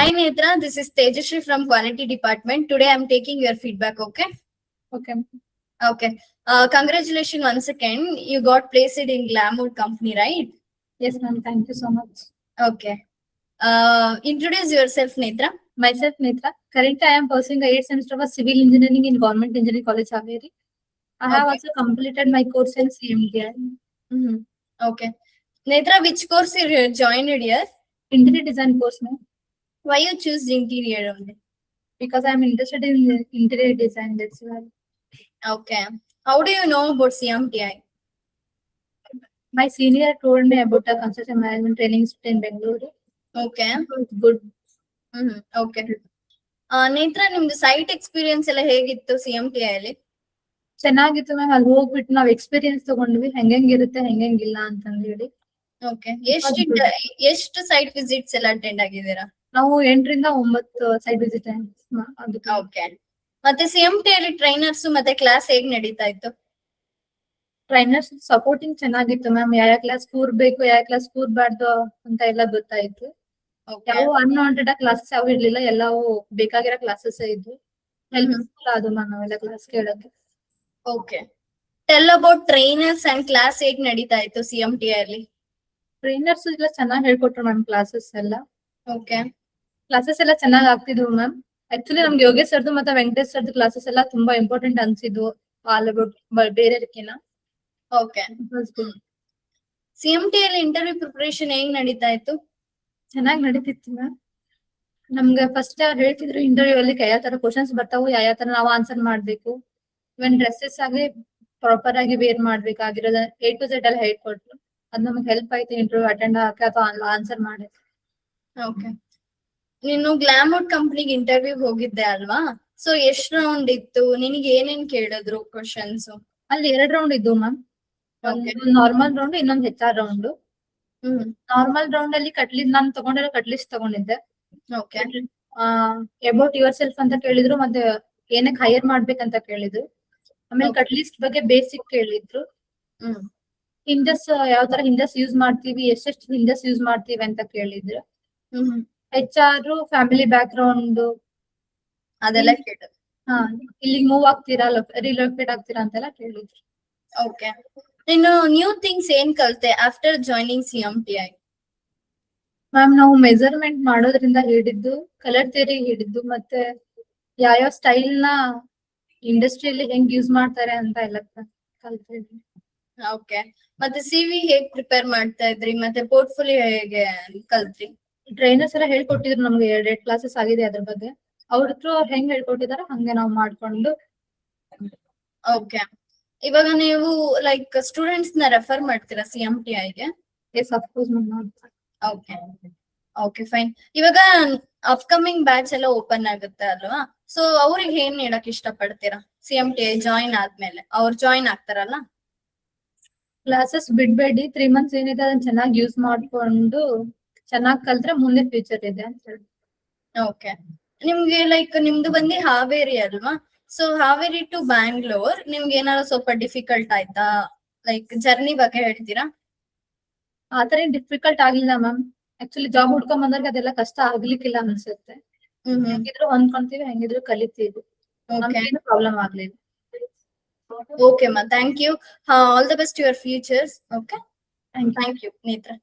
Hi Netra, this is Tejashri from Quality Department. Today I'm taking your feedback, okay? Okay. Okay. Congratulations once again. You got placed in Glamour company, right? Yes, ma'am. Thank you so much. Okay. Introduce yourself, Netra. Myself, Netra. Currently, I am pursuing a 8th semester of civil engineering in Government Engineering College, Haveri. I have Okay. also completed my course in CMTI. Okay. Netra, which course you joined here? Interior design course, ma'am. Why you choose interior only? Because I am interested in interior design. That's why. Okay. How do you know about CMTI? My senior told me about a construction management training institute in Bangalore. Okay. So it's good. Okay. Netra, ನಿಮ್ದು site experience ಎಲ್ಲ ಹೇಗಿತ್ತು CMTI ಅಲ್ಲಿ? ಚೆನ್ನಾಗಿತ್ತು ma'am. ಅಲ್ಲಿ ಹೋಗ್ಬಿಟ್ಟು ನಾವ್ experience ತಗೊಂಡ್ವಿ ಹೆಂಗಿರುತ್ತೆ ಹೆಂಗಿಲ್ಲ ಅಂತಂದ್ ಹೇಳಿ. ಓಕೆ. ಎಷ್ಟು ಸೈಟ್ ವಿಸಿಟ್ಸ್ ಎಲ್ಲ ಅಟೆಂಡ್ ಆಗಿದ್ದೀರಾ? ನಾವು 8 ರಿಂದ 9 ಸೈಟ್ ವಿಸಿಟ್. ಓಕೆ. ಮತ್ತೆ CMTI ಅಲ್ಲಿ ಟ್ರೈನರ್ಸ್ ಮತ್ತೆ ಕ್ಲಾಸ್ ಹೇಗ್ ನಡೀತಾ ಇತ್ತು? ಟ್ರೈನರ್ಸ್ ಸಪೋರ್ಟಿಂಗ್ ಚೆನ್ನಾಗಿತ್ತು ಮ್ಯಾಮ್. ಯಾವ ಕ್ಲಾಸ್ ಕೂರ್ಬೇಕು ಯಾವ ಕ್ಲಾಸ್ ಕೂರ್ಬಾರ್ದು ಅಂತ ಎಲ್ಲ ಗೊತ್ತಾಯ್ತು. ಯಾವ ಅನ್ವಾಂಟೆಡ್ ಕ್ಲಾಸಸ್ ಯಾವ ಇರ್ಲಿಲ್ಲ, ಎಲ್ಲವೂ ಬೇಕಾಗಿರೋ ಕ್ಲಾಸಸ್ ಇದ್ವು. ಹೆಲ್ಪ್ಫುಲ್ ಅದು ಮ್ಯಾಮ್ ನಾವೆಲ್ಲ ಕ್ಲಾಸ್ ಕೇಳಕ್ಕೆ. Okay. Tell about trainers and class ಹೇಗ್ ನಡೀತಾ ಇತ್ತು CMTI ಅಲ್ಲಿ? ಟ್ರೈನರ್ಸ್ ಎಲ್ಲ ಚೆನ್ನಾಗಿ ಹೇಳ್ಕೊಟ್ರು ಮ್ಯಾಮ್ ಕ್ಲಾಸಸ್ ಎಲ್ಲ. ಓಕೆ. ಕ್ಲಾಸಸ್ ಎಲ್ಲ ಚೆನ್ನಾಗಿ ಆಗ್ತಿದ್ವು ಮ್ಯಾಮ್. ಆಕ್ಚುಲಿ ನಮ್ಗೆ ಯೋಗೇಶ್ ಸರ್ದು ಮತ್ತೆ ವೆಂಕಟೇಶ್ ಸರ್ದು ಕ್ಲಾಸಸ್ ಎಲ್ಲ ತುಂಬಾ ಇಂಪಾರ್ಟೆಂಟ್ ಅನ್ಸಿದ್ವು ಆಲ್ ಅಬೌಟ್ ಬೇರೆದಕ್ಕಿನ. ಓಕೆ. CMTI ಅಲ್ಲಿ ಇಂಟರ್ವ್ಯೂ ಪ್ರಿಪರೇಷನ್ ಹೇಗ್ ನಡೀತಾ ಇತ್ತು? ಚೆನ್ನಾಗಿ ನಡೀತಿತ್ತು ಮ್ಯಾಮ್. ನಮ್ಗೆ ಫಸ್ಟ್ ಅವ್ರು ಹೇಳ್ತಿದ್ರು ಇಂಟರ್ವ್ಯೂ ಅಲ್ಲಿ ಯಾವ ತರ ಕ್ವಶನ್ಸ್ ಬರ್ತಾವು, ಯಾವ ತರ ನಾವು ಆನ್ಸರ್ ಮಾಡ್ಬೇಕು, ಇವನ್ ಡ್ರೆಸ್ಸಸ್ ಆಗಿ ಪ್ರಾಪರ್ ಆಗಿ ವೇರ್ ಮಾಡ್ಬೇಕಾಗಿರೋದ A to Z ಎಲ್ಲ ಹೇಳ್ಕೊಟ್ರು. ಅದ್ ನಮ್ಗೆ ಹೆಲ್ಪ್ ಆಯ್ತು ಇಂಟರ್ವ್ಯೂ ಅಟೆಂಡ್ ಆಗಕ್ಕೆ ಅಥವಾ ಆನ್ಸರ್ ಮಾಡಕ್ಕೆ. ಓಕೆ. ನೀನು ಗ್ಲಾಮೌರ್ ಕಂಪ್ನಿಗೆ ಇಂಟರ್ವ್ಯೂ ಹೋಗಿದ್ದೆ ಅಲ್ವಾ? ಸೊ ಎಷ್ಟ್ ರೌಂಡ್ ಇತ್ತು? ನಿನಗೆ ಏನೇನ್ ಕೇಳಿದ್ರು ಕ್ವಶನ್ಸ್? ಅಲ್ಲಿ 2 ರೌಂಡ್ ಇದ್ವು ಮ್ಯಾಮ್. ನಾರ್ಮಲ್ ರೌಂಡ್, ಇನ್ನೊಂದು HR ರೌಂಡ್. ನಾರ್ಮಲ್ ರೌಂಡ್ ಅಲ್ಲಿ ನಾನು ತಗೊಂಡಿರೋ ಕಟ್ಲಿಸ್ಟ್ ತಗೊಂಡಿದ್ದೆ. ಓಕೆ. ಅಬೌಟ್ ಯುವರ್ ಸೆಲ್ಫ್ ಅಂತ ಕೇಳಿದ್ರು, ಮತ್ತೆ ಏನಕ್ಕೆ ಹೈಯರ್ ಮಾಡ್ಬೇಕಂತ ಕೇಳಿದ್ರು. ಆಮೇಲೆ ಕಟ್ಲಿಸ್ಟ್ ಬಗ್ಗೆ ಬೇಸಿಕ್ ಕೇಳಿದ್ರು. ಹಿಂಜಸ್ ಯಾವ ತರ ಹಿಂಜಸ್ ಯೂಸ್ ಮಾಡ್ತೀವಿ, ಎಷ್ಟೆಷ್ಟು ಹಿಂಜಸ್ ಯೂಸ್ ಮಾಡ್ತೀವಿ ಅಂತ ಕೇಳಿದ್ರು. HR ಫ್ಯಾಮಿಲಿ ಬ್ಯಾಕ್ ಗ್ರೌಂಡ್ ಅದೆಲ್ಲ ಕೇಳಿದ್ರು. ಇಲ್ಲಿಗೆ ಮೂವ್ ಆಗ್ತೀರಾ, ರಿಲೋಕೇಟ್ ಆಗ್ತೀರಾ ಅಂತೆಲ್ಲ ಕೇಳಿದ್ರು. ಓಕೆ. ನೀನು ನ್ಯೂ ಥಿಂಗ್ಸ್ ಏನ್ ಕಲ್ತೆ ಆಫ್ಟರ್ ಜಾಯ್ನಿಂಗ್ CMTI? ಮ್ಯಾಮ್ ನಾವು ಮೆಜರ್ಮೆಂಟ್ ಮಾಡೋದ್ರಿಂದ ಹಿಡಿದ್ದು, ಕಲರ್ ಥಿಯರಿ ಹಿಡಿದ್ದು, ಮತ್ತೆ ಯಾವ ಸ್ಟೈಲ್ ನ ಇಂಡಸ್ಟ್ರಿಯಲ್ಲಿ ಹೆಂಗ್ ಯೂಸ್ ಮಾಡ್ತಾರೆ ಅಂತ ಎಲ್ಲ ಕಲ್ತಾ ಇದ್ವಿ. ಓಕೆ. ಮತ್ತೆ CV ಹೇಗ್ ಪ್ರಿಪೇರ್ ಮಾಡ್ತಾ ಇದ್ರಿ, ಮತ್ತೆ ಪೋರ್ಟ್ಫೋಲಿಯೋ ಹೇಗೆ ಕಲ್ತ್ರಿ? ಟ್ರೈನರ್ಸ್ ಎಲ್ಲ ಹೇಳ್ಕೊಟ್ಟಿದ್ರು ನಮ್ಗೆ 2 ಕ್ಲಾಸಸ್ ಆಗಿದೆ ಅದ್ರ ಬಗ್ಗೆ. ಅವ್ರ ಹೆಂಗ್ ಹೇಳ್ಕೊಟ್ಟಿದಾರೆ ಹಂಗೆ ನಾವು ಮಾಡ್ಕೊಂಡು. ಓಕೆ. ಇವಾಗ ನೀವು ಲೈಕ್ ಸ್ಟೂಡೆಂಟ್ಸ್ ನ ರೆಫರ್ ಮಾಡ್ತೀರಾ CMTI ಗೆ? ಎಸ್, ಅಫ್ಕೋರ್ಸ್ ಮಾಡ್ತಾರೆ. ಓಕೆ. Okay, fine. ಇವಾಗ ಅಪ್ಕಮಿಂಗ್ ಬ್ಯಾಚ್ ಎಲ್ಲ ಓಪನ್ ಆಗುತ್ತೆ ಅಲ್ವಾ? ಸೊ ಅವ್ರಿಗೆ ಏನ್ ಹೇಳಕ್ ಇಷ್ಟ ಪಡ್ತೀರಾ CMTI ಜಾಯಿನ್ ಆದ್ಮೇಲೆ? ಅವ್ರು ಜಾಯಿನ್ ಆಗ್ತಾರಲ್ಲ, ಕ್ಲಾಸಸ್ ಬಿಡ್ಬೇಡಿ, 3 ಮಂತ್ಸ್ ಏನಿದೆ ಅದನ್ನ ಚೆನ್ನಾಗಿ ಯೂಸ್ ಮಾಡ್ಕೊಂಡು ಚೆನ್ನಾಗಿ ಕಲ್ತ್ರೆ ಮುಂದೆ ಫ್ಯೂಚರ್ ಇದೆ ಅಂತ ಹೇಳಿ. ಓಕೆ. ನಿಮ್ಗೆ ಲೈಕ್ ನಿಮ್ದು ಬಂದು ಹಾವೇರಿ ಅಲ್ವಾ? ಸೊ ಹಾವೇರಿ ಟು ಬ್ಯಾಂಗ್ಳೂರ್ ನಿಮ್ಗೆ ಏನಾದ್ರು ಸ್ವಲ್ಪ ಡಿಫಿಕಲ್ಟ್ ಆಯ್ತಾ? ಲೈಕ್ ಜರ್ನಿ ಬಗ್ಗೆ ಹೇಳ್ತೀರಾ? ಆತರ ಏನ್ ಡಿಫಿಕಲ್ಟ್ ಆಗ್ಲಿಲ್ಲ ಮ್ಯಾಮ್. ಆಕ್ಚುಲಿ ಜಾಬ್ ಹುಡ್ಕೊಂಡ್ ಬಂದಾಗ ಅದೆಲ್ಲ ಕಷ್ಟ ಆಗ್ಲಿಕ್ಕಿಲ್ಲ ಅನ್ಸುತ್ತೆ. ಹೆಂಗಿದ್ರು ಹೊಂದ್ಕೊಂತೀವಿ, ಹೆಂಗಿದ್ರು ಕಲಿತೀವಿ. ನಮ್ಗೇನು ಪ್ರಾಬ್ಲಮ್ ಆಗ್ಲಿಲ್ಲ. Okay, ma. Thank you. All the best to your futures. Okay. Thank you, Netra.